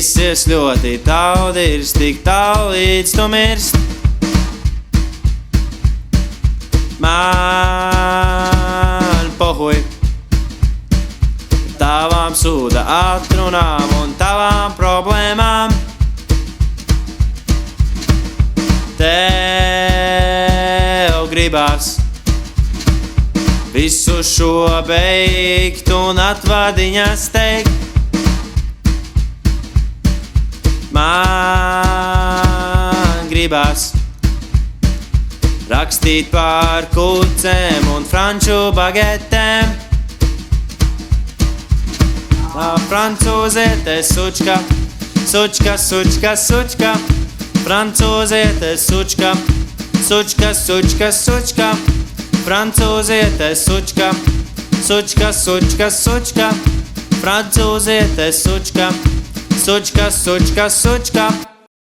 Viss ies ļoti tālu, ir tik tālu, līdz tu mirst. Man pohuj tavām sūda atrunām un tavām problēmām. Tev gribās visu šo beigt un atvadiņas teikt. Man gribās rakstīt par kucēm un franču bagetēm. Tā francūziete sučka, sučka, sučka, sučka. Francūziete sučka, sučka, sučka, sučka. Francūziete sučka, sučka, sučka, sučka. Francūziete sučka, sučka, sučka, sučka.